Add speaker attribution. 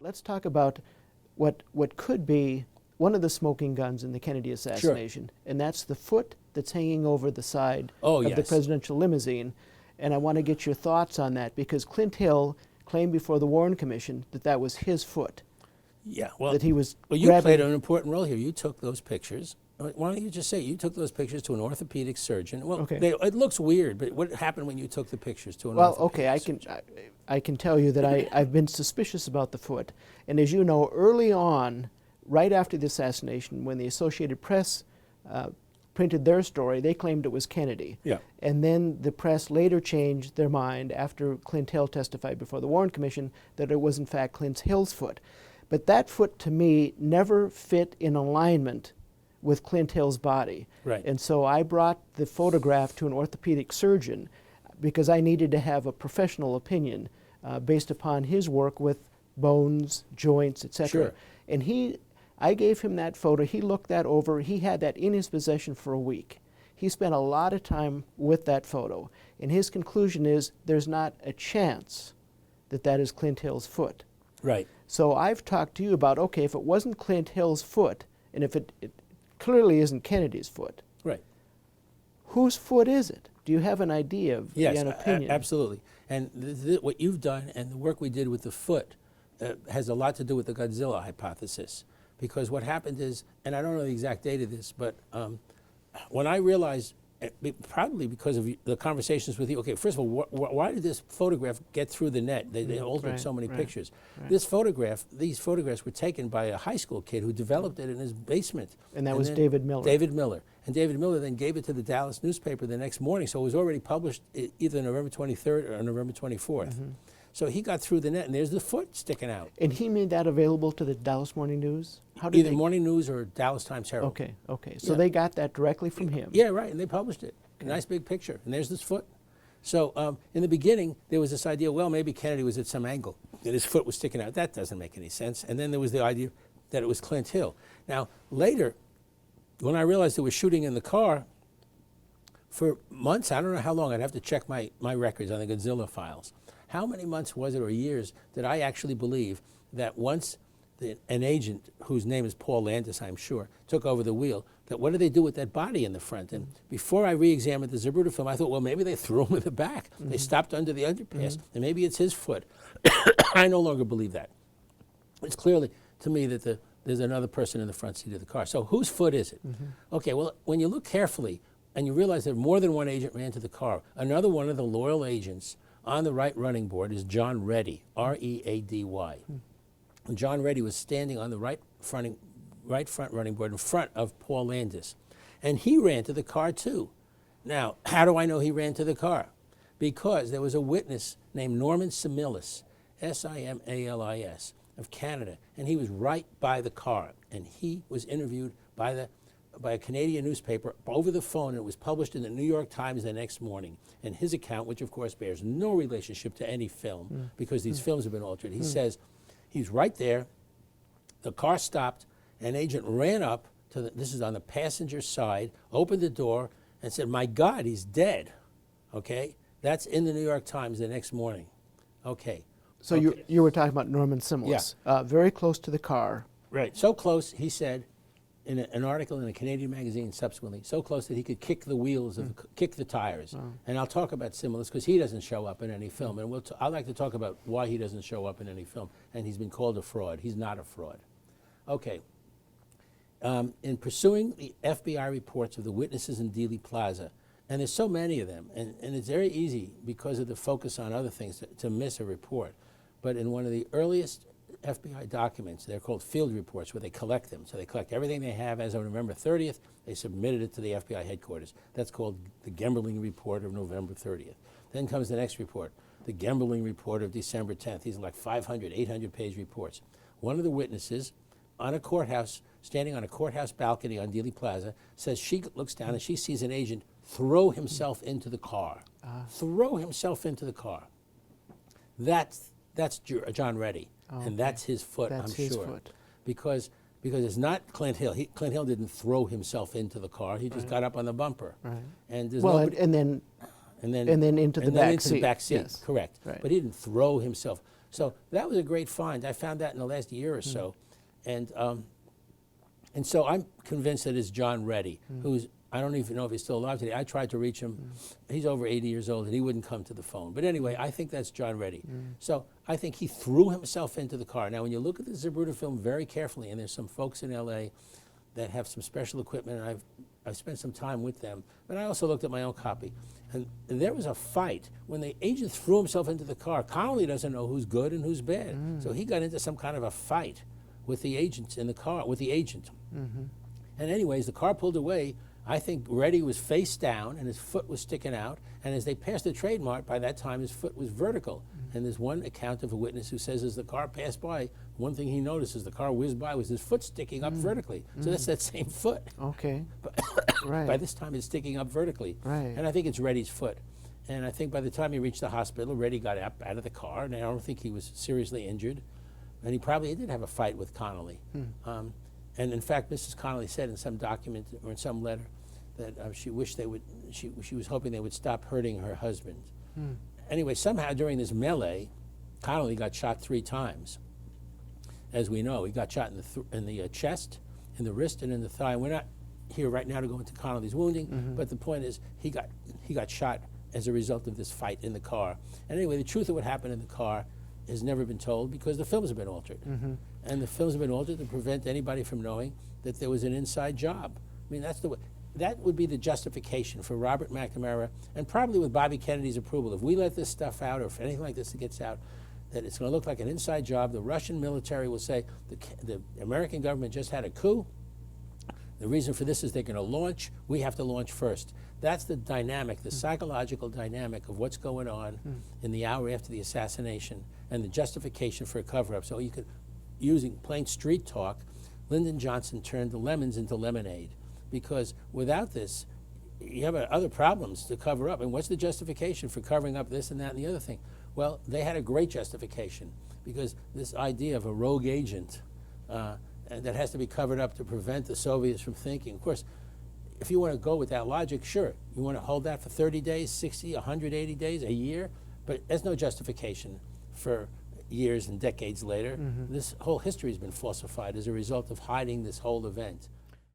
Speaker 1: let's talk about what could be one of the smoking guns in the Kennedy assassination, and that's the foot that's hanging over the side of the presidential limousine. And I want to get your thoughts on that, because Clint Hill claimed before the Warren Commission that that was his foot.
Speaker 2: Yeah, well,
Speaker 1: that he was
Speaker 2: you played an important role here. You took those pictures. Why don't you just say you took those pictures to an orthopedic surgeon? Well,
Speaker 1: okay.
Speaker 2: It looks weird, but what happened when you took the pictures to an orthopedic surgeon?
Speaker 1: Well, okay, I can tell you that I've been suspicious about the foot. And as you know, early on, right after the assassination, when the Associated Press printed their story, they claimed it was Kennedy.
Speaker 2: Yeah.
Speaker 1: And then the press later changed their mind after Clint Hill testified before the Warren Commission that it was in fact Clint Hill's foot. But that foot, to me, never fit in alignment with Clint Hill's body.
Speaker 2: Right.
Speaker 1: And so I brought the photograph to an orthopedic surgeon because I needed to have a professional opinion based upon his work with bones, joints, etc.
Speaker 2: Sure.
Speaker 1: And I gave him that photo. He looked that over. He had that in his possession for a week. He spent a lot of time with that photo. And his conclusion is there's not a chance that that is Clint Hill's foot.
Speaker 2: Right.
Speaker 1: So I've talked to you about, okay, if it wasn't Clint Hill's foot, and if it clearly isn't Kennedy's foot,
Speaker 2: right,
Speaker 1: whose foot is it? Do you have an idea of an opinion?
Speaker 2: Absolutely. And what you've done and the work we did with the foot has a lot to do with the Godzilla hypothesis. Because what happened is, and I don't know the exact date of this, but when I realized, probably because of the conversations with you, okay, first of all, why did this photograph get through the net? They altered so many pictures. Right. These photographs were taken by a high school kid who developed it in his basement.
Speaker 1: And that was David Miller.
Speaker 2: David Miller. And David Miller then gave it to the Dallas newspaper the next morning, so it was already published either November 23rd or November 24th. Mm-hmm. So he got through the net, and there's the foot sticking out.
Speaker 1: And he made that available to the Dallas Morning News?
Speaker 2: Either Morning News or Dallas Times-Herald.
Speaker 1: Okay. So they got that directly from him?
Speaker 2: Yeah, right, and they published it. Okay. Nice big picture, and there's this foot. So in the beginning, there was this idea, well, maybe Kennedy was at some angle, that his foot was sticking out. That doesn't make any sense. And then there was the idea that it was Clint Hill. Now, later, when I realized they were shooting in the car, for months, I don't know how long, I'd have to check my records on the Godzilla files. How many months was it, or years, did I actually believe that once an agent, whose name is Paul Landis, I'm sure, took over the wheel, that what do they do with that body in the front? And before I re-examined the Zapruder film, I thought, well, maybe they threw him in the back. Mm-hmm. They stopped under the underpass, and maybe it's his foot. I no longer believe that. It's clearly, to me, that there's another person in the front seat of the car. So whose foot is it? Mm-hmm. Okay, well, when you look carefully, and you realize that more than one agent ran to the car, another one of the loyal agents on the right running board is John Reddy, R-E-A-D-Y. And John Reddy was standing on the right front running board in front of Paul Landis. And he ran to the car too. Now, how do I know he ran to the car? Because there was a witness named Norman Similis, S-I-M-A-L-I-S, of Canada, and he was right by the car. And he was interviewed by a Canadian newspaper over the phone, and it was published in the New York Times the next morning. And his account, which of course bears no relationship to any film, because these films have been altered, he says he's right there, the car stopped, an agent ran up to this is on the passenger side, opened the door, and said, my God, he's dead. Okay? That's in the New York Times the next morning. Okay.
Speaker 1: So you were talking about Norman Similis, very close to the car.
Speaker 2: Right. So close, he said, in an article in a Canadian magazine subsequently, so close that he could kick the wheels, kick the tires. Oh. And I'll talk about Similis because he doesn't show up in any film. And I'd like to talk about why he doesn't show up in any film. And he's been called a fraud. He's not a fraud. Okay. In pursuing the FBI reports of the witnesses in Dealey Plaza, and there's so many of them, and it's very easy because of the focus on other things to miss a report. But in one of the earliest FBI documents, they're called field reports, where they collect them. So they collect everything they have as of November 30th. They submitted it to the FBI headquarters. That's called the Gemberling Report of November 30th. Then comes the next report, the Gemberling Report of December 10th. These are like 500, 800-page reports. One of the witnesses on a courthouse, standing on a courthouse balcony on Dealey Plaza, says she looks down and she sees an agent throw himself into the car. Throw himself into the car. That's John Reddy. Oh, and that's his foot, I'm sure. That's his foot. Because it's not Clint Hill. Clint Hill didn't throw himself into the car. He just got up on the bumper. Right. And there's
Speaker 1: and then into the back seat.
Speaker 2: Yes. Correct. Right. But he didn't throw himself. So that was a great find. I found that in the last year or so. And so I'm convinced that it's John Reddy, who's, I don't even know if he's still alive today. I tried to reach him. He's over 80 years old, and he wouldn't come to the phone. But anyway, I think that's John Reddy. So I think he threw himself into the car. Now, when you look at the Zapruder film very carefully, and there's some folks in L.A. that have some special equipment, and I've spent some time with them, but I also looked at my own copy. And there was a fight. When the agent threw himself into the car, Connolly doesn't know who's good and who's bad. So he got into some kind of a fight with the agents in the car, with the agent. And anyways, the car pulled away. I think Reddy was face down and his foot was sticking out. And as they passed the Trade Mart, by that time his foot was vertical. And there's one account of a witness who says as the car passed by, one thing he noticed as the car whizzed by was his foot sticking up vertically. So that's that same foot.
Speaker 1: Okay.
Speaker 2: But by this time it's sticking up vertically.
Speaker 1: Right.
Speaker 2: And I think it's Reddy's foot. And I think by the time he reached the hospital, Reddy got up out of the car, and I don't think he was seriously injured. And he probably did have a fight with Connolly. And in fact, Mrs. Connolly said in some document or in some letter that she wished they would, she was hoping they would stop hurting her husband. Anyway, somehow during this melee, Connolly got shot 3 times. As we know, he got shot in the chest, in the wrist, and in the thigh. And we're not here right now to go into Connolly's wounding, but the point is he got shot as a result of this fight in the car. And anyway, the truth of what happened in the car has never been told because the films have been altered. And the films have been altered to prevent anybody from knowing that there was an inside job. I mean, that's the way. That would be the justification for Robert McNamara, and probably with Bobby Kennedy's approval. If we let this stuff out, or if anything like this gets out, that it's going to look like an inside job. The Russian military will say the American government just had a coup. The reason for this is they're going to launch. We have to launch first. That's the dynamic, the psychological dynamic of what's going on in the hour after the assassination, and the justification for a cover-up. So you could, using plain street talk, Lyndon Johnson turned the lemons into lemonade. Because without this, you have other problems to cover up. And what's the justification for covering up this and that and the other thing? Well, they had a great justification, because this idea of a rogue agent that has to be covered up to prevent the Soviets from thinking. Of course, if you want to go with that logic, sure, you want to hold that for 30 days, 60, 180 days, a year, but there's no justification for years and decades later. This whole history has been falsified as a result of hiding this whole event.